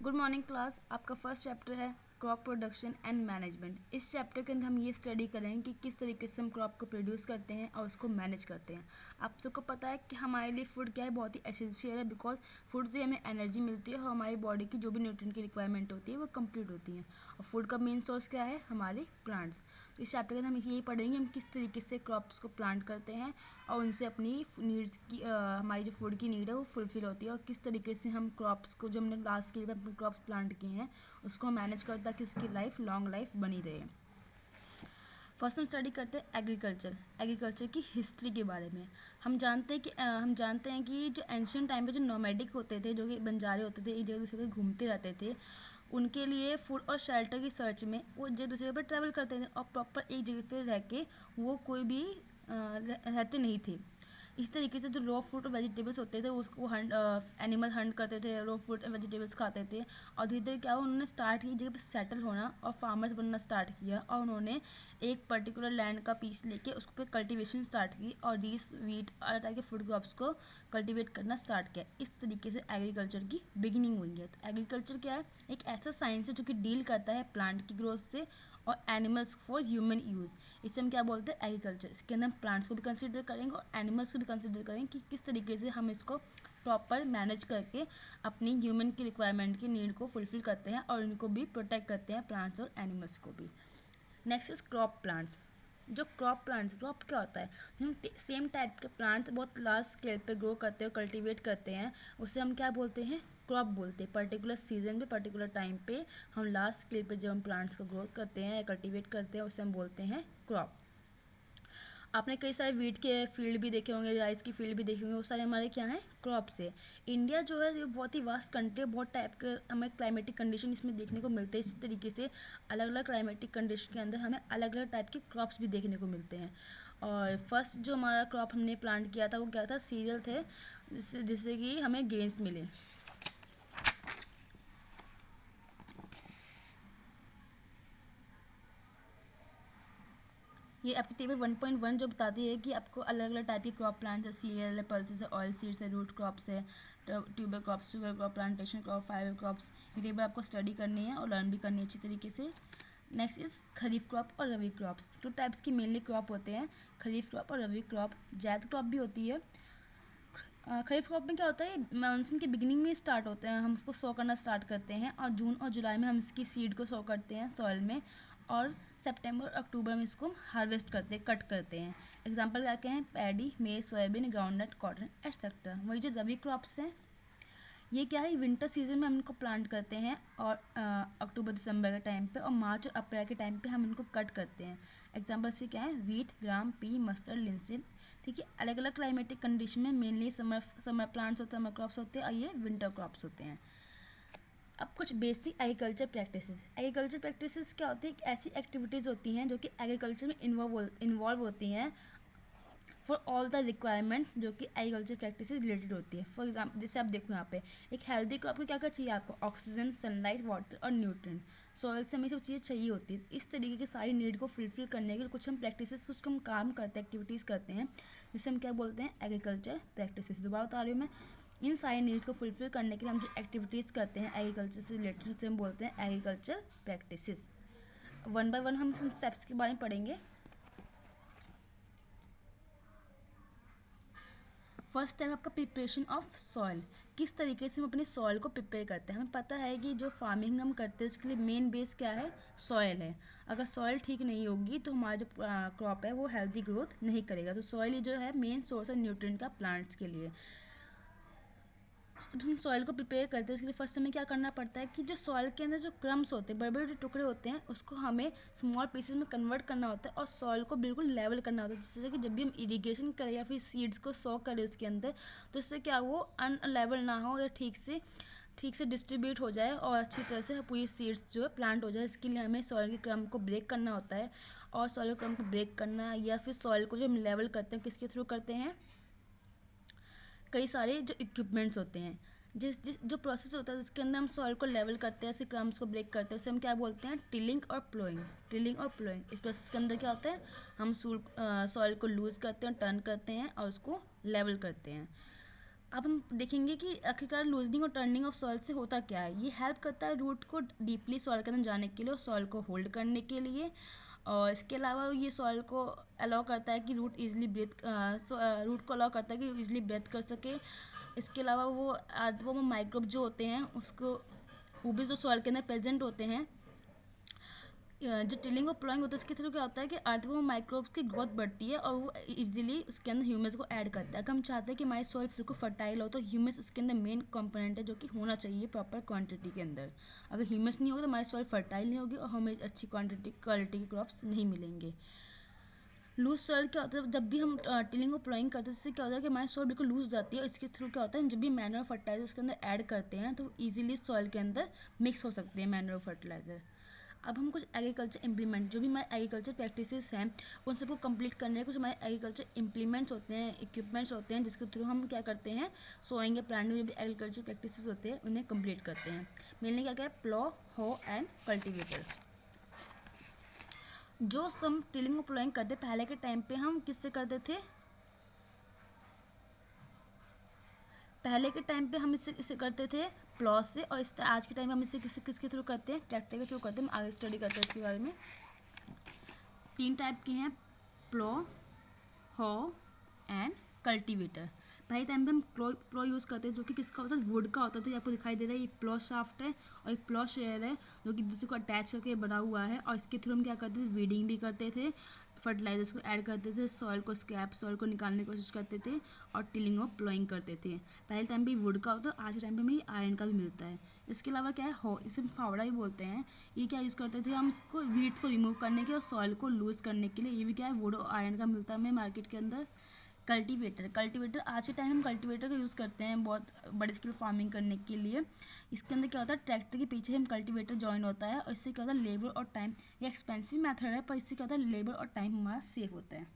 Good morning class. आपका first chapter है crop production and management. इस चैप्टर के अंदर हम ये स्टडी करेंगे कि किस तरीके से हम क्रॉप को प्रोड्यूस करते हैं और उसको मैनेज करते हैं। आप सबको पता है कि हमारे लिए फूड क्या है, बहुत ही एसेंशियल है, बिकॉज फूड से हमें एनर्जी मिलती है और हमारी बॉडी की जो भी न्यूट्रिएंट की रिक्वायरमेंट होती है वो कंप्लीट होती है। और फूड का मेन सोर्स क्या है, हमारे प्लांट्स। तो इस चैप्टर के अंदर हम यही पढ़ेंगे हम किस तरीके से क्रॉप्स को प्लांट करते हैं और उनसे अपनी नीड्स की हमारी जो फूड की नीड है वो फुलफिल होती है, और किस तरीके से हम क्रॉप्स को जो हमने लास्ट के लिए अपने क्रॉप्स प्लांट किए हैं उसको मैनेज करते ताकि उसकी लाइफ लॉन्ग लाइफ बनी रहे। फर्स्ट हम स्टडी करते हैं एग्रीकल्चर की हिस्ट्री के बारे में। हम जानते हैं कि जो एंशियंट टाइम पे जो नोमैडिक होते थे, जो कि बंजारे होते थे, एक जगह दूसरे पे घूमते रहते थे, उनके लिए फूड और शेल्टर की सर्च में वो एक जगह दूसरे पर ट्रैवल करते थे और प्रॉपर एक जगह पर रह के वो कोई भी रहते नहीं थे। इस तरीके से जो रॉ फ्रूट और वेजिटेबल्स होते थे उसको एनिमल हंट करते थे, रॉ फ्रूट और वेजिटेबल्स खाते थे, और धीरे धीरे क्या हुआ, उन्होंने स्टार्ट की जगह पे सेटल होना और फार्मर्स बनना स्टार्ट किया, और उन्होंने एक पर्टिकुलर लैंड का पीस लेके उस पर कल्टीवेशन स्टार्ट की और रीस वीट और टाइप के फूड क्रॉप्स को कल्टीवेट करना स्टार्ट किया। इस तरीके से एग्रीकल्चर की बिगिनिंग हुई है। तो एग्रीकल्चर क्या है, एक ऐसा साइंस है जो कि डील करता है प्लांट की ग्रोथ से और एनिमल्स फॉर ह्यूमन यूज़। इसे हम क्या बोलते हैं, एग्रीकल्चर। इसके अंदर हम प्लांट्स को भी कंसिडर करेंगे और एनिमल्स को भी कंसिडर करेंगे कि किस तरीके से हम इसको प्रॉपर मैनेज करके अपनी ह्यूमन की रिक्वायरमेंट की नीड को फुलफिल करते हैं और इनको भी प्रोटेक्ट करते हैं, प्लांट्स और एनिमल्स को भी। Next is crop plants. जो क्रॉप क्या होता है, हम सेम टाइप के प्लांट्स बहुत लार्ज स्केल पे ग्रो करते हैं और कल्टीवेट करते हैं, उसे हम क्या बोलते हैं, क्रॉप बोलते हैं। पर्टिकुलर सीजन पे, पर्टिकुलर टाइम पे हम लार्ज स्केल पे जब हम प्लांट्स को ग्रो करते हैं या कल्टीवेट करते हैं उसे हम बोलते हैं क्रॉप। आपने कई सारे वीट के फील्ड भी देखे होंगे, राइस की फील्ड भी देखे होंगे, वो सारे हमारे क्या हैं, क्रॉप से। इंडिया जो है ये बहुत ही वास्ट कंट्री है, बहुत टाइप के हमें क्लाइमेटिक कंडीशन इसमें देखने को मिलते हैं। इसी तरीके से अलग अलग क्लाइमेटिक कंडीशन के अंदर हमें अलग अलग टाइप के क्रॉप्स भी देखने को मिलते हैं। और फर्स्ट जो हमारा क्रॉप हमने प्लांट किया था वो क्या था, सीरियल थे, जिससे कि हमें गेन्स मिले। ये आपकी टेबल 1.1 जो बताती है कि आपको अलग अलग टाइप की क्रॉप प्लांट है, सीरियल है, पल्सेस है, ऑयल सीड्स है, रूट क्रॉप्स है, tuber crops, sugar crop, plantation crop, fibre crops. ये टेबल आपको स्टडी करनी है और लर्न भी करनी है अच्छी तरीके से। नेक्स्ट इज खरीफ क्रॉप और रबी क्रॉप्स। टू टाइप्स की मेनली क्रॉप होते हैं, खरीफ क्रॉप और रबी क्रॉप। जायद क्रॉप भी होती है। खरीफ क्रॉप में क्या होता है, मानसून के बिगिनिंग में स्टार्ट होते हैं, हम उसको सो करना स्टार्ट करते हैं और जून और जुलाई में हम इसकी सीड को सो करते हैं सॉइल में, और सितंबर और अक्टूबर में इसको हार्वेस्ट करते हैं, कट करते हैं। एग्जांपल क्या क्या हैं, पैडी, मेज, सोयाबीन, ग्राउंडनट, कॉटन एटसेट्रा। वही जो रबी क्रॉप्स हैं ये क्या है, विंटर सीजन में हम इनको प्लांट करते हैं और अक्टूबर दिसंबर के टाइम पे, और मार्च और अप्रैल के टाइम पे हम इनको कट करते हैं। एग्जांपल से क्या है, वीट, ग्राम, पी, मस्टर्ड, लिंसिन। ठीक है, अलग अलग क्लाइमेटिक कंडीशन में मेनली समर प्लांट्स होते हैं, समर क्रॉप्स होते हैं, और ये विंटर क्रॉप्स होते हैं। अब कुछ बेसिक एग्रीकल्चर प्रैक्टिसेस क्या होती है, ऐसी एक्टिविटीज़ होती हैं जो कि एग्रीकल्चर में इन्वॉल्व होती हैं फॉर ऑल द रिक्वायरमेंट जो कि एग्रीकल्चर प्रैक्टिस से रिलेटेड होती है। फॉर एग्जाम्पल जैसे आप देखो यहाँ पे एक हेल्दी क्रॉप को क्या क्या चाहिए, आपको ऑक्सीजन, सनलाइट, वाटर और न्यूट्रिएंट। सॉइल से हमें सब चीज़ें चाहिए होती है। इस तरीके की सारी नीड को फुलफिल करने के लिए कुछ हम प्रैक्टिसेस, कुछ हम काम करते हैं, एक्टिविटीज़ करते हैं, जिसे हम क्या बोलते हैं, एग्रीकल्चर प्रैक्टिसेस। दोबारा बता रही हूँ मैं, इन सारी नीड्स को फुलफिल करने के लिए हम जो एक्टिविटीज़ करते हैं एग्रीकल्चर से रिलेटेड उसे हम बोलते हैं agriculture practices. One by one हम स्टेप्स के बारे में पढ़ेंगे। फर्स्ट स्टेप आपका प्रिपरेशन ऑफ सॉइल। किस तरीके से हम अपने सॉइल को प्रिपेयर करते हैं। हमें पता है कि जो फार्मिंग हम करते हैं उसके लिए मेन बेस क्या है, सॉइल है। अगर सॉइल ठीक नहीं होगी तो हमारा जो क्रॉप है वो हेल्दी ग्रोथ नहीं करेगा। तो सॉइल जो है मेन सोर्स है न्यूट्रिएंट का प्लांट्स के लिए। जब हम सॉइल को प्रिपेयर करते हैं उसके लिए फर्स्ट हमें क्या करना पड़ता है कि जो सॉइल के अंदर जो क्रम्स होते हैं, बड़े बड़े जो टुकड़े होते हैं, उसको हमें स्मॉल पीसेस में कन्वर्ट करना होता है और सॉइल को बिल्कुल लेवल करना होता है, जिससे कि जब भी हम इरीगेशन करें या फिर सीड्स को सो करें उसके अंदर, तो इससे क्या वो अनलेवल ना हो या ठीक से डिस्ट्रीब्यूट हो जाए और अच्छी तरह से पूरी सीड्स जो है प्लांट हो जाए। इसके लिए हमें सॉइल के क्रम को ब्रेक करना होता है, और सॉइल क्रम को ब्रेक करना या फिर सॉइल को जो हम लेवल करते हैं किसके थ्रू करते हैं, कई सारे जो इक्विपमेंट्स होते हैं, जिस जो प्रोसेस होता है जिसके अंदर हम सॉइल को लेवल करते हैं, ऐसे क्रम्स को ब्रेक करते हैं, उसे हम क्या बोलते हैं, टिलिंग और प्लोइंग। इस प्रोसेस के अंदर क्या होता है, हम सॉइल को लूज़ करते हैं, टर्न करते हैं और उसको लेवल करते हैं। अब हम देखेंगे कि आखिरकार लूजनिंग और टर्निंग ऑफ सॉइल से होता क्या है। ये हेल्प करता है रूट को डीपली सॉइल के अंदर जाने के लिए और सॉइल को होल्ड करने के लिए, और इसके अलावा ये सॉइल को अलाउ करता है कि रूट इजीली ब्रीथ रूट को अलाउ करता है कि इजीली ब्रीथ कर सके। इसके अलावा वो माइक्रोब जो होते हैं उसको वो भी जो सॉइल के अंदर प्रेजेंट होते हैं, जो टिलिंग और प्लॉइंग होता है उसके थ्रू क्या होता है कि अर्थवॉर्म माइक्रोब्स की ग्रोथ बढ़ती है और वो इजीली उसके अंदर ह्यूमस को ऐड करता है। अगर हम चाहते हैं कि हमारी सॉइल बिल्कुल फर्टाइल हो तो ह्यूमस उसके अंदर मेन कंपोनेंट है जो कि होना चाहिए प्रॉपर क्वांटिटी के अंदर। अगर ह्यूमस नहीं होगा तो हमारी सॉइल फर्टाइल नहीं होगी और हमें अच्छी क्वालिटी के क्रॉप्स नहीं मिलेंगे। लूज सॉइल क्या होता है, जब भी हम टिलिंग और प्लॉइंग करते हैं इससे क्या होता है कि हमारी सॉइल बिल्कुल लूज हो जाती है। इसके थ्रू क्या होता है, जब भी मैनर और फर्टिलाइजर उसके अंदर ऐड करते हैं तो ईजिली सॉइल के अंदर मिक्स हो सकते हैं मैनर और फर्टिलाइजर। अब हम कुछ एग्रीकल्चर इम्प्लीमेंट, जो भी हमारे एग्रीकल्चर प्रैक्टिसेस हैं उन सबको कंप्लीट करने के कुछ हमारे एग्रीकल्चर इम्प्लीमेंट्स होते हैं, इक्विपमेंट्स होते हैं जिसके थ्रू हम क्या करते हैं, सोइंग या प्लांटिंग जो भी एग्रीकल्चर प्रैक्टिसेस होते हैं उन्हें कंप्लीट करते हैं। मेनली क्या क्या है, प्लो, हो एंड कल्टिवेटर। जो हम टिलिंग और प्लोइंग करते पहले के टाइम पे हम किससे करते थे, पहले के टाइम पे हम इससे करते थे प्लॉ से, और आज के टाइम में हम इसे किसके थ्रू करते हैं, ट्रैक्टर के थ्रू करते हैं। हम आगे स्टडी करते हैं इसके बारे में। 3 टाइप के हैं, प्लो, हो एंड कल्टीवेटर। पहले टाइम पे हम प्लो यूज़ करते हैं जो कि किसका होता है, वुड का होता था। ये आपको दिखाई दे रहा है, ये प्लो शाफ्ट है और एक प्लो शेयर है जो कि दूसरे को अटैच करके बना हुआ है, और इसके थ्रू हम क्या करते थे, वीडिंग भी करते थे, फर्टिलाइजर्स को ऐड करते थे, सॉइल को स्क्रैप सॉइल को निकालने की कोशिश करते थे और टिलिंग और प्लोइंग करते थे। पहले टाइम पे वुड का होता है, आज के टाइम पे हमें आयरन का भी मिलता है। इसके अलावा क्या है, हो, इसे फावड़ा भी बोलते हैं। ये क्या यूज़ करते थे हम, इसको वीड्स को रिमूव करने के और सॉइल को लूज करने के लिए। ये भी क्या है, वुड और आयरन का मिलता है हमें मार्केट के अंदर। कल्टीवेटर आज के टाइम हम कल्टीवेटर का यूज़ करते हैं बहुत बड़े स्केल फार्मिंग करने के लिए। इसके अंदर क्या होता है, ट्रैक्टर के पीछे हम कल्टीवेटर जॉइन होता है और इससे क्या होता है, लेबर और टाइम, ये एक्सपेंसिव मेथड है पर इससे क्या होता है, लेबर और टाइम हमारा सेव होता है।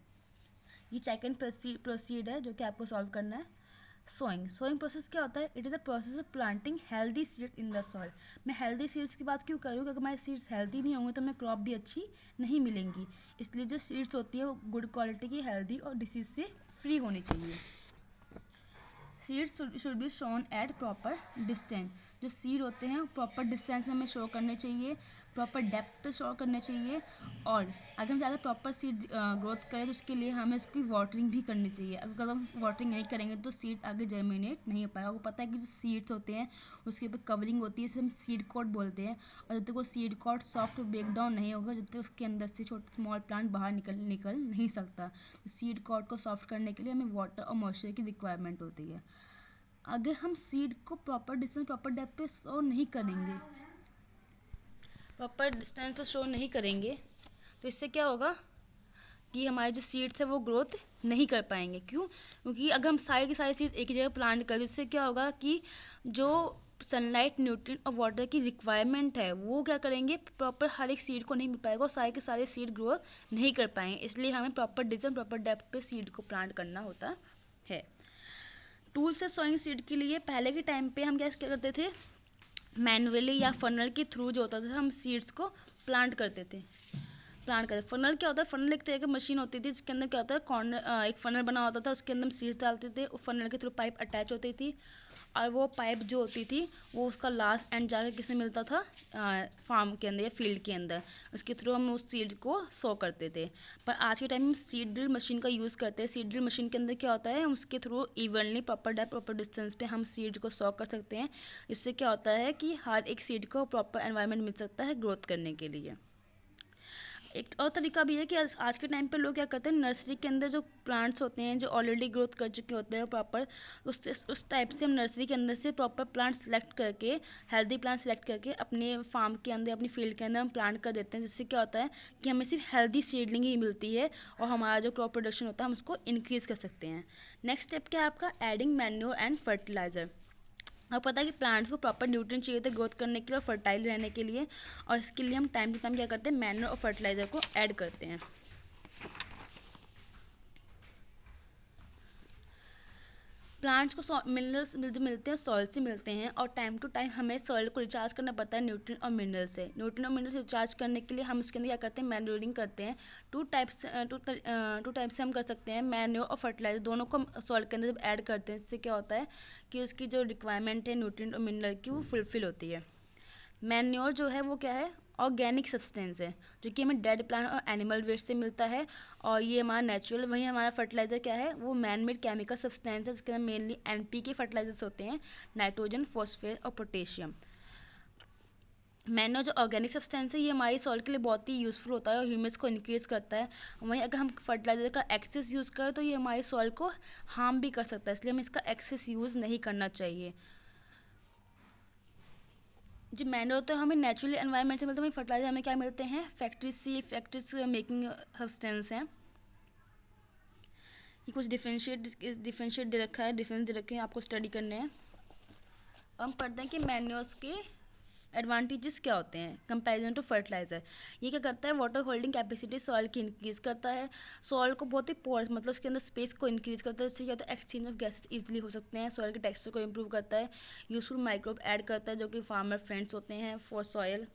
ये सेकंड प्रोसीड है जो कि आपको सॉल्व करना है। सोइंग प्रोसेस क्या होता है, it is the process of planting healthy seed in the soil. मैं हेल्दी सीड्स की बात क्यों कर रही हूँ, क्योंकि हमारे सीड्स हेल्दी नहीं होंगे तो हमें क्रॉप भी अच्छी नहीं मिलेंगी। इसलिए जो सीड्स होती है वो गुड क्वालिटी की, हेल्दी और डिसीज से फ्री होनी चाहिए। Seeds should be sown at proper distance. जो सीड होते हैं प्रॉपर डिस्टेंस में हमें शो करने चाहिए, प्रॉपर डेप्थ पे शो करने चाहिए। और अगर हम ज़्यादा प्रॉपर सीड ग्रोथ करें तो उसके लिए हमें उसकी वाटरिंग भी करनी चाहिए। अगर हम वाटरिंग नहीं करेंगे तो सीड आगे जर्मिनेट नहीं हो पाएगा। आपको पता है कि जो सीड्स होते हैं उसके ऊपर कवरिंग होती है, इसे हम सीड कोट बोलते हैं। और जब तक वो seed coat soft break down नहीं होगा, जब तक उसके अंदर से छोटा स्मॉल प्लांट बाहर निकल नहीं सकता। सीड कोट को सॉफ्ट करने के लिए हमें वाटर और मॉइस्चर की रिक्वायरमेंट होती है। अगर हम सीड को प्रॉपर डिस्टेंस प्रॉपर डेप्थ पे शो नहीं करेंगे, तो इससे क्या होगा कि हमारे जो सीड्स है वो ग्रोथ नहीं कर पाएंगे। क्यों? क्योंकि अगर हम सारे के सारे सीड्स एक ही जगह प्लांट करें, इससे क्या होगा कि जो सनलाइट, न्यूट्रिएंट और वाटर की रिक्वायरमेंट है वो क्या करेंगे, प्रॉपर हर एक सीड को नहीं मिल पाएगा और सारे के सारे सीड ग्रोथ नहीं कर पाएंगे। इसलिए हमें प्रॉपर डिस्टेंस प्रॉपर डेप्थ पे सीड को प्लांट करना होता है। टूल से सोइंग सीड के लिए पहले के टाइम पे हम क्या करते थे, मैनुअली या फनल के थ्रू जो होता था हम सीड्स को प्लांट करते थे। फनल क्या होता है, फनल एक तरह की मशीन होती थी जिसके अंदर क्या होता है, कॉर्नर एक फनल बना होता था, उसके अंदर हम सीड्स डालते थे, उस फनल के थ्रू पाइप अटैच होती थी और वो पाइप जो होती थी वो उसका लास्ट एंड जाकर किसे मिलता था, फार्म के अंदर या फील्ड के अंदर। उसके थ्रू हम उस सीड को सो करते थे। पर आज के टाइम में सीड ड्रिल मशीन का यूज़ करते हैं। सीड ड्रिल मशीन के अंदर क्या होता है, हम उसके through evenly proper depth proper distance पे हम सीड को सो कर सकते हैं। इससे क्या होता है कि हर एक सीड को प्रॉपर एनवायरनमेंट मिल सकता है ग्रोथ करने के लिए। एक और तरीका भी है कि आज के टाइम पे लोग क्या करते हैं, नर्सरी के अंदर जो प्लांट्स होते हैं जो ऑलरेडी ग्रोथ कर चुके होते हैं प्रॉपर, उस टाइप से हम नर्सरी के अंदर से प्रॉपर प्लांट सेलेक्ट करके, हेल्दी प्लांट सेलेक्ट करके अपने फार्म के अंदर, अपनी फील्ड के अंदर हम प्लांट कर देते हैं। जिससे क्या होता है कि हमें सिर्फ हेल्दी सीडलिंग ही मिलती है और हमारा जो क्रॉप प्रोडक्शन होता है हम उसको इंक्रीज़ कर सकते हैं। नेक्स्ट स्टेप क्या है आपका, एडिंग मैन्योर एंड फर्टिलाइज़र। आपको पता है कि प्लांट्स को प्रॉपर न्यूट्रिएंट चाहिए होते हैं ग्रोथ करने के लिए और फर्टाइल रहने के लिए, और इसके लिए हम टाइम टू टाइम क्या करते हैं, मैन्योर और फर्टिलाइज़र को ऐड करते हैं। प्लांट्स को मिनरल्स जो मिलते हैं सॉइल से मिलते हैं, और टाइम टू टाइम हमें सॉइल को रिचार्ज करना पड़ता है न्यूट्रिएंट और मिनरल से। न्यूट्रिएंट और मिनरल रिचार्ज करने के लिए हम उसके अंदर क्या करते हैं, मैन्योरिंग करते हैं। टू टाइप्स से हम कर सकते हैं, मैन्योर और फर्टिलाइजर, दोनों को सॉइल के अंदर जब ऐड करते हैं, इससे क्या होता है कि उसकी जो रिक्वायरमेंट है न्यूट्रिएंट और मिनरल की वो फुलफिल होती है। मैन्योर जो है वो क्या है, ऑर्गेनिक सब्सटेंस है जो कि हमें डेड प्लांट और एनिमल वेस्ट से मिलता है, और ये हमारा नेचुरल। वहीं हमारा फर्टिलाइज़र क्या है, वो मैन मेड केमिकल सब्सटेंस है जिसके अंदर मेनली NPK फर्टिलाइजर्स होते हैं, नाइट्रोजन, फॉस्फेट और पोटेशियम। मैन्योर जो ऑर्गेनिक सब्सटेंस है ये हमारी सॉइल के लिए बहुत ही यूज़फुल होता है और ह्यूमस को इंक्रीज करता है। वहीं अगर हम फर्टिलाइजर का एक्सेस यूज़ करें तो ये हमारी सॉइल को हार्म भी कर सकता है, इसलिए हमें इसका एक्सेस यूज़ नहीं करना चाहिए। जो मैन्योर होता है हमें नेचुरली एनवायरनमेंट से मिलता है, वहीं फर्टिलाइजर हमें क्या मिलते हैं, फैक्ट्रीज मेकिंग सब्सटेंस हैं। ये कुछ डिफरेंशिएट दे रखा है, डिफरेंस दे रखे हैं, आपको स्टडी करने हैं। हम पढ़ते हैं कि मैन्योर्स के एडवांटेजेस क्या होते हैं कंपैरिजन टू फर्टिलाइजर। ये क्या करता है, वाटर होल्डिंग कैपेसिटी सॉइल की इंक्रीज करता है, सॉइल को बहुत ही पोरस मतलब उसके अंदर स्पेस को इंक्रीज करता है, इससे क्या होता है, एक्सचेंज ऑफ गैसेस इजीली हो सकते हैं, सॉइल के टेक्सचर को इंप्रूव करता है, यूजफुल माइक्रोब ऐड करता है जो कि फार्मर फ्रेंड्स होते हैं फॉर सॉइल।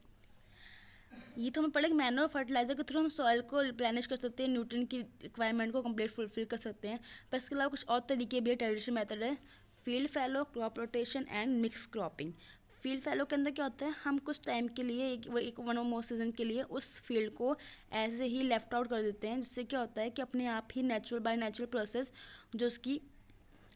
ये तो हमें पड़ेगा मैन्योर फर्टिलाइजर के थ्रू हम सॉइल को रिप्लेनिश कर सकते हैं, न्यूट्रिएंट की रिक्वायरमेंट को कंप्लीट फुलफिल कर सकते हैं। पर इसके अलावा कुछ और तरीके भी है, ट्रेडिशनल मेथड है, field fallow, crop rotation and mix cropping. Field fallow के अंदर क्या होता है, हम कुछ टाइम के लिए एक वन और मोर सीजन के लिए उस फील्ड को ऐसे ही लेफ्ट आउट कर देते हैं, जिससे क्या होता है कि अपने आप ही नेचुरल बाय नेचुरल प्रोसेस जो उसकी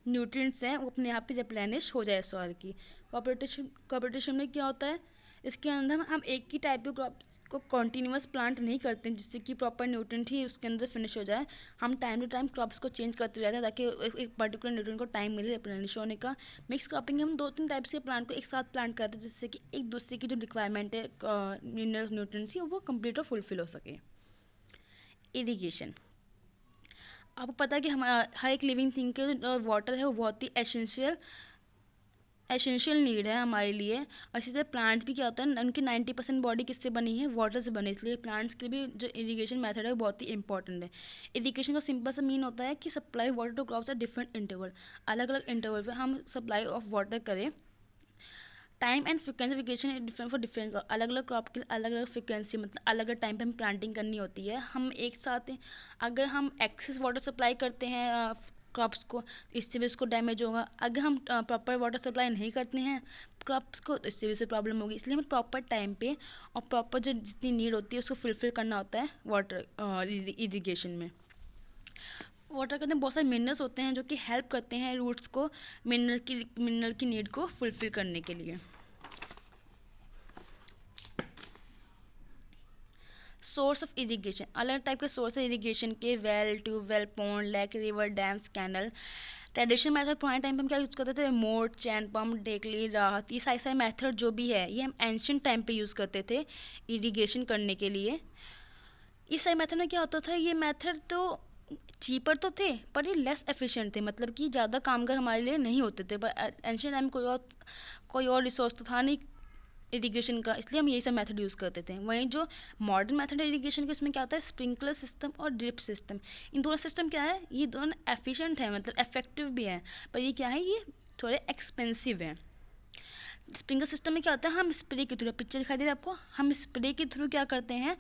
न्यूट्रिएंट्स हैं वो अपने आप ही रिप्लेनिश हो जाए सॉइल की। कॉपरेटिशन में क्या होता है, इसके अंदर हम एक ही टाइप के क्रॉप को कॉन्टीन्यूअस प्लांट नहीं करते हैं जिससे कि प्रॉपर न्यूट्रिएंट ही उसके अंदर फिनिश हो जाए। हम टाइम टू टाइम क्रॉप्स को चेंज करते रहते हैं ताकि एक पर्टिकुलर न्यूट्रिएंट को टाइम मिले रिप्लेनिश होने का। मिक्स क्रॉपिंग हम 2-3 टाइप से प्लांट को एक साथ प्लांट करते हैं जिससे कि एक दूसरे की जो रिक्वायरमेंट है मिनरल्स न्यूट्रिएंट्स वो कंप्लीट और फुलफिल हो सके। इरीगेशन, आपको पता है कि हमारा हर एक लिविंग थिंग के जो वाटर है वो बहुत ही एसेंशियल नीड है हमारे लिए। और इसी तरह प्लांट्स भी क्या होता है, उनकी 90% बॉडी किससे बनी है, वाटर से बनी, इसलिए प्लांट्स के लिए भी जो इरिगेशन मेथड है वो बहुत ही इंपॉर्टेंट है। इरिगेशन का सिंपल सा मीन होता है कि supply water to crops at different interval, अलग अलग इंटरवल पे हम सप्लाई ऑफ वाटर करें। Time and frequency irrigation different for different, अलग अलग क्रॉप के अलग अलग फ्रिक्वेंसी मतलब अलग अलग टाइम पे हम प्लांटिंग करनी होती है। हम एक साथ अगर हम एक्सेस वाटर सप्लाई करते हैं क्रॉप्स को, इससे भी उसको डैमेज होगा। अगर हम प्रॉपर वाटर सप्लाई नहीं करते हैं क्रॉप्स को तो इससे भी उससे प्रॉब्लम होगी। इसलिए हमें प्रॉपर टाइम पे और प्रॉपर जो जितनी नीड होती है उसको फुलफिल करना होता है वाटर इरिगेशन में। वाटर के अंदर बहुत सारे मिनरल्स होते हैं जो कि हेल्प करते हैं रूट्स को मिनरल की नीड को फुलफिल करने के लिए। सोर्स ऑफ इरिगेशन, अलग टाइप के सोर्स है इरिगेशन के, well, tubewell, pond, lake, river, dams, canal. Traditional method पुराने टाइम पे हम क्या यूज़ करते थे, मोट, चैन पम्प, टेकली, राहत, ये सारे मेथड जो भी है ये हम एंशिएंट टाइम पे यूज़ करते थे इरिगेशन करने के लिए। इस सारे मेथड में क्या होता था, ये मेथड तो चीपर तो थे पर ये लेस एफिशिएंट थे, मतलब कि ज़्यादा कामगार हमारे लिए नहीं होते थे। पर एंशिएंट टाइम कोई और रिसोर्स तो था नहीं इरिगेशन का, इसलिए हम यही सब मेथड यूज़ करते थे। वहीं जो मॉडर्न मेथड है इरिगेशन का उसमें क्या होता है, स्प्रिंकलर सिस्टम और ड्रिप सिस्टम। इन दोनों सिस्टम क्या है, ये दोनों एफिशिएंट है मतलब इफेक्टिव भी है, पर ये क्या है, ये थोड़े एक्सपेंसिव हैं। स्प्रिंकलर सिस्टम में क्या होता है, हम स्प्रे के थ्रू, पिक्चर दिखाई दे रहा है आपको, हम स्प्रे के थ्रू क्या करते हैं,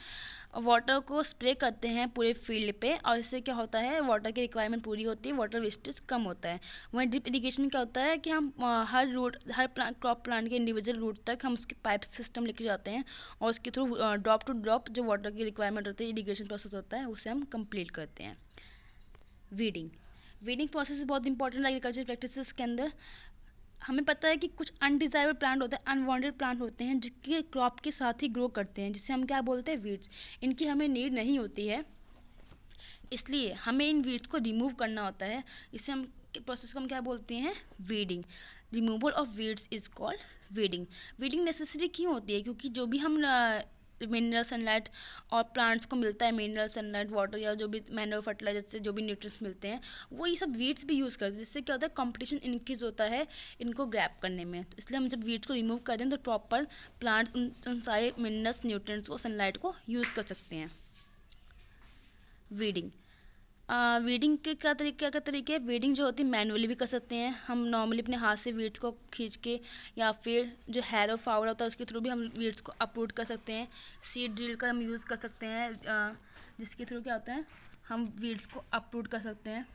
वाटर को स्प्रे करते हैं पूरे फील्ड पे, और इससे क्या होता है वाटर की रिक्वायरमेंट पूरी होती है, वाटर वेस्टेज कम होता है। वहीं ड्रिप इरिगेशन में क्या होता है कि हम हर क्रॉप प्लांट के इंडिविजुअल रूट तक हम उसके पाइप सिस्टम लेके जाते हैं और उसके थ्रू ड्रॉप टू ड्रॉप जो वाटर की रिक्वायरमेंट होती है इरिगेशन प्रोसेस होता है उसे हम कंप्लीट करते हैं। वीडिंग प्रोसेस बहुत इंपॉर्टेंट एग्रीकल्चर प्रैक्टिसेस के अंदर। हमें पता है कि कुछ अनडिजायर्ड प्लांट होते हैं, अनवांटेड प्लांट होते हैं जो कि क्रॉप के साथ ही ग्रो करते हैं, जिसे हम क्या बोलते हैं, वीड्स। इनकी हमें नीड नहीं होती है, इसलिए हमें इन वीड्स को रिमूव करना होता है। इसे हम प्रोसेस को हम क्या बोलते हैं, weeding. Removal of weeds is called weeding. Weeding necessary क्यों होती है, क्योंकि जो भी हम मिनरल सनलाइट और प्लांट्स को मिलता है, मिनरल सनलाइट वाटर या जो भी मैन्योर फर्टिलाइजर से जो भी न्यूट्रिएंट्स मिलते हैं वो ये सब वीड्स भी यूज़ करते हैं, जिससे क्या होता है कंपटीशन इंक्रीज होता है इनको ग्रैब करने में। तो इसलिए हम जब वीड्स को रिमूव करते हैं तो प्रॉपर प्लांट उन सारे मिनरल्स न्यूट्रिएंट्स को सनलाइट को यूज़ कर सकते हैं। वीडिंग वीडिंग के क्या तरीके वीडिंग जो होती है मैनुअली भी कर सकते हैं हम, नॉर्मली अपने हाथ से वीड्स को खींच के, या फिर जो हैरो फावर होता है उसके थ्रू भी हम वीड्स को अपलोड कर सकते हैं। सीड ड्रिल का हम यूज़ कर सकते हैं, जिसके थ्रू क्या होता है हम वीड्स को अपलोड कर सकते हैं।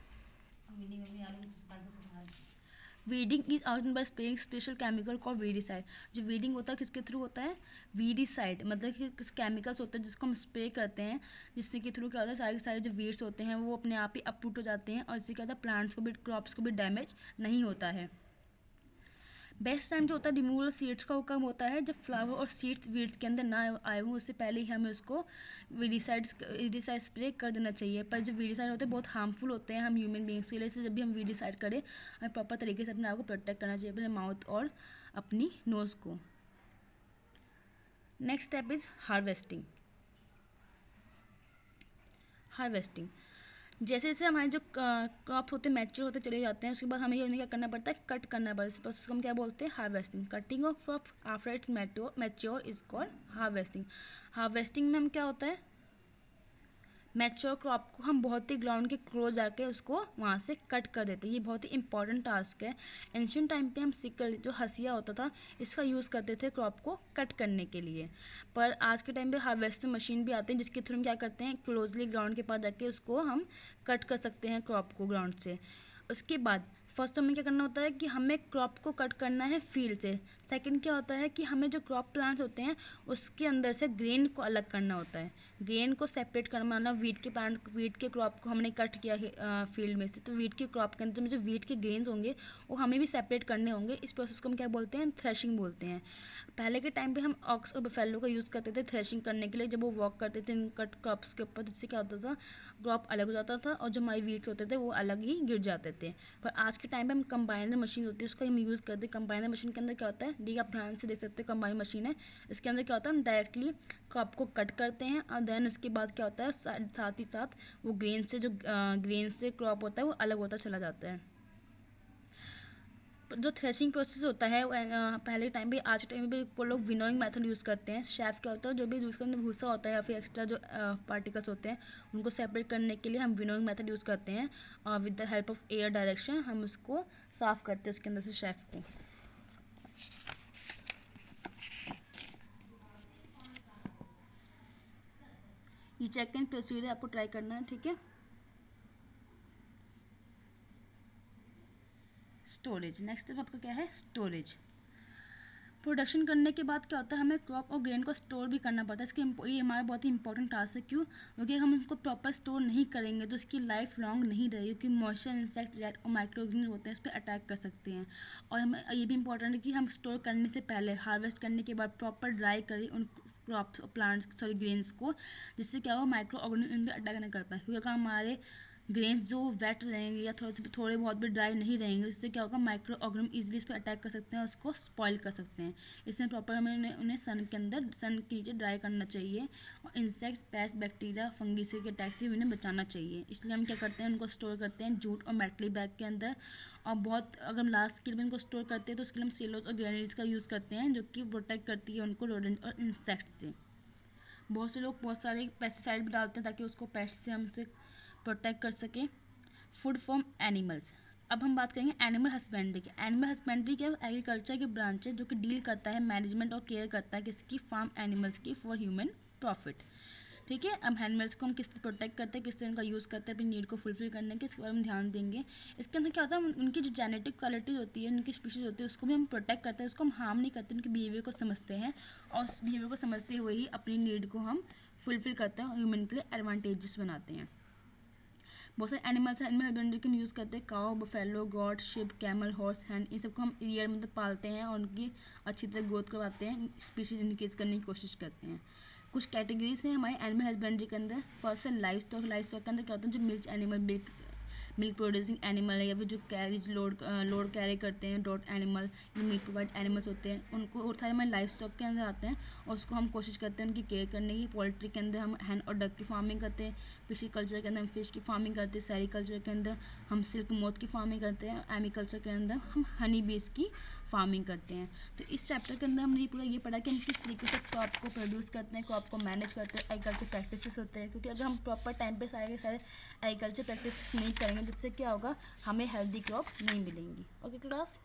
वीडिंग इज आउटन by spraying special chemical called weedicide. जो वीडिंग होता है किसके थ्रू होता है, वीडीसाइड, मतलब कि कुछ केमिकल्स होते हैं जिसको हम स्प्रे करते हैं, जिससे कि थ्रू क्या होता है सारे सारे जो वीड्स होते हैं वो अपने आप ही अपरूट हो जाते हैं, और इससे क्या होता है प्लांट्स को भी, क्रॉप्स को भी डैमेज नहीं होता है। बेस्ट टाइम जो होता है रिमूवल सीड्स का वो कब होता है, जब फ्लावर और सीड्स वीड्स के अंदर ना आए हों, उससे पहले ही हमें उसको वीडीसाइड स्प्रे कर देना चाहिए। पर जो वीडीसाइड होते हैं बहुत हार्मफुल होते हैं हम ह्यूमन बींग्स के लिए, इसलिए जब भी हम वीडीसाइड करें हमें प्रॉपर तरीके से अपने आप को प्रोटेक्ट करना चाहिए, अपने माउथ और अपनी नोज़ को। Next step is harvesting. जैसे जैसे हमारे जो क्रॉप्स होते हैं मैच्योर होते चले जाते हैं, उसके बाद हमें क्या करना पड़ता है, कट करना पड़ता है। इस प्रोसेस को हम क्या बोलते हैं, harvesting. Cutting of crop after it's mature is called harvesting. Harvesting में हम क्या होता है, मैच्योर क्रॉप को हम बहुत ही ग्राउंड के क्लोज जाके उसको वहाँ से कट कर देते हैं। ये बहुत ही इंपॉर्टेंट टास्क है। एंशियंट टाइम पे हम सिकल, जो हसिया होता था, इसका यूज़ करते थे क्रॉप को कट करने के लिए। पर आज के टाइम पे हार्वेस्टर मशीन भी आते हैं जिसके थ्रू हम क्या करते हैं, क्लोजली ग्राउंड के पास जाके उसको हम कट कर सकते हैं क्रॉप को ग्राउंड से। उसके बाद फर्स्ट तो हमें क्या करना होता है कि हमें क्रॉप को कट करना है फील्ड से। सेकंड क्या होता है कि हमें जो क्रॉप प्लांट्स होते हैं उसके अंदर से ग्रेन को अलग करना होता है, ग्रेन को सेपरेट करना। मतलब वीट के क्रॉप को हमने कट किया फील्ड में से, तो वीट के क्रॉप के अंदर में जो वीट के ग्रेन्स होंगे वो हमें भी सेपरेट करने होंगे। इस प्रोसेस को हम क्या बोलते हैं, थ्रेशिंग बोलते हैं। पहले के टाइम पे हम ऑक्स और बफेलो का यूज़ करते थे थ्रेशिंग करने के लिए, जब वो वॉक करते थे इन कट क्रॉप्स के ऊपर, जिससे क्या होता था क्रॉप अलग हो जाता था और जो हमारे वीट्स होते थे वो अलग ही गिर जाते थे। पर आज के टाइम पे हम कंबाइनर मशीन होती है उसका हम यूज़ करते हैं। कंबाइनर मशीन के अंदर क्या होता है, देखिए आप ध्यान से देख सकते हैं, कंबाइन मशीन है, इसके अंदर क्या होता है हम डायरेक्टली क्रॉप को कट करते हैं और देन उसके बाद क्या होता है साथ ही साथ वो ग्रेन से क्रॉप होता है वो अलग होता चला जाता है। जो थ्रेशिंग प्रोसेस होता है पहले टाइम पे, आज के टाइम पे वो लोग विनोइंग मेथड यूज़ करते हैं। शेफ क्या होता है, जो भी यूज़ करते हैं भूसा होता है या फिर एक्स्ट्रा जो पार्टिकल्स होते हैं उनको सेपरेट करने के लिए हम विनोइंग मेथड यूज़ करते हैं, और with the help of air direction हम उसको साफ़ करते हैं उसके अंदर से शेफ को। ये चेक एंड प्रोसीजर आपको ट्राई करना है, ठीक है। स्टोरेज, नेक्स्ट स्टेप आपका क्या है, स्टोरेज। प्रोडक्शन करने के बाद क्या होता है हमें क्रॉप और ग्रेन को स्टोर भी करना पड़ता है। इसके ये हमारा बहुत ही इंपॉर्टेंट टास्क है। क्यों, क्योंकि हम उसको प्रॉपर स्टोर नहीं करेंगे तो इसकी लाइफ लॉन्ग नहीं रहेगी, क्योंकि मॉइस्चर, इंसेक्ट, रैट और माइक्रो ऑर्गेनिज्म होते हैं इस पर अटैक कर सकते हैं। और हमें ये भी इंपॉर्टेंट है कि हम स्टोर करने से पहले, हार्वेस्ट करने के बाद प्रॉपर ड्राई करें उन क्रॉप्स ग्रेन्स को, जिससे क्या हो माइक्रो ऑर्गेनिज्म इन पर अटैक नहीं कर पाए। क्योंकि अगर हमारे ग्रेन्स जो वेट रहेंगे या थोड़े बहुत भी ड्राई नहीं रहेंगे, इससे क्या होगा माइक्रो ऑर्गेनिज्म इजीली इस पर अटैक कर सकते हैं और उसको स्पॉइल कर सकते हैं। इसलिए प्रॉपर हमें उन्हें सन के नीचे ड्राई करना चाहिए, और इंसेक्ट, पेस्ट, बैक्टीरिया, फंगी से के अटैक से उन्हें बचाना चाहिए। इसलिए हम क्या करते हैं, उनको स्टोर करते हैं जूट और मेटली बैग के अंदर। और बहुत अगर हम लास्ट के लिए इनको स्टोर करते हैं तो उसके लिए हम सेलोस और ग्रेनुल्स का यूज़ करते हैं, जो कि प्रोटेक्ट करती है उनको रोडेंट और इंसेक्ट से। बहुत से लोग बहुत सारे पेस्टिसाइड भी डालते हैं ताकि उसको पेस्ट से हमसे प्रोटेक्ट कर सकें। Food from animals. अब हम बात करेंगे एनिमल हस्बेंड्री की। एनिमल हस्बेंड्री क्या एग्रीकल्चर की ब्रांच है जो कि डील करता है, मैनेजमेंट और केयर करता है किसकी, फार्म एनिमल्स की फॉर ह्यूमन प्रॉफिट, ठीक है। अब एनिमल्स को हम किस तरह प्रोटेक्ट करते हैं, किस तरह उनका यूज़ करते हैं अपनी नीड को फुलफिल करने के, इसके बारे में ध्यान देंगे। इसके अंदर क्या होता है, उनकी जो जेनेटिक क्वालिटीज होती है, उनकी स्पीशीज़ होती है, उसको भी हम प्रोटेक्ट करते हैं, उसको हम हार्म नहीं करते, उनके बिहेवियर को समझते हैं और उस बिहेवियर को समझते हुए ही अपनी नीड को हम फुलफिल करते हैं और ह्यूमन के लिए एडवांटेजेस बनाते हैं। बहुत सारे एनिमल्स हैं, एनिमल हस्बेंड्री के हम यूज़ करते हैं, cow, buffalo, goat, sheep, camel, horse, hen, इन सबको हम ईयर मतलब पालते हैं और उनकी अच्छी तरह ग्रोथ करवाते हैं, स्पीशीज इंक्रीज करने की कोशिश करते हैं। कुछ कैटेगरीज हैं हमारे एनिमल हस्बेंड्री के अंदर। फर्स्ट है लाइफ स्टॉक। लाइफ स्टॉक के अंदर क्या होता है, जो milk animal, milk producing animal है, या फिर जो कैरेज लोड कैरी करते हैं, डॉट एनिमल, जो मीट प्रोवाइड एनिमल्स होते हैं, उनको और सारे हमारे लाइफ स्टॉक के अंदर आते हैं और उसको हम कोशिश करते हैं उनकी केयर करने की। पोल्ट्री के अंदर हम हैन और डक की फार्मिंग करते हैं, फिशी कल्चर के अंदर हम फिश की फार्मिंग करते हैं, सेरी कल्चर के अंदर हम सिल्क मोथ की फार्मिंग करते हैं, एमी कल्चर के अंदर हम हनी बीज की फार्मिंग करते हैं। तो इस चैप्टर के अंदर हमने पूरा ये पढ़ा कि हम किस तरीके से क्रॉप को प्रोड्यूस करते हैं, क्रॉप को मैनेज करते हैं, एग्रीकल्चर प्रैक्टिसेस होते हैं। क्योंकि अगर हम प्रॉपर टाइम पे सारे एग्रीकल्चर प्रैक्टिस नहीं करेंगे तो इससे क्या होगा, हमें हेल्दी क्रॉप नहीं मिलेंगी। Okay class.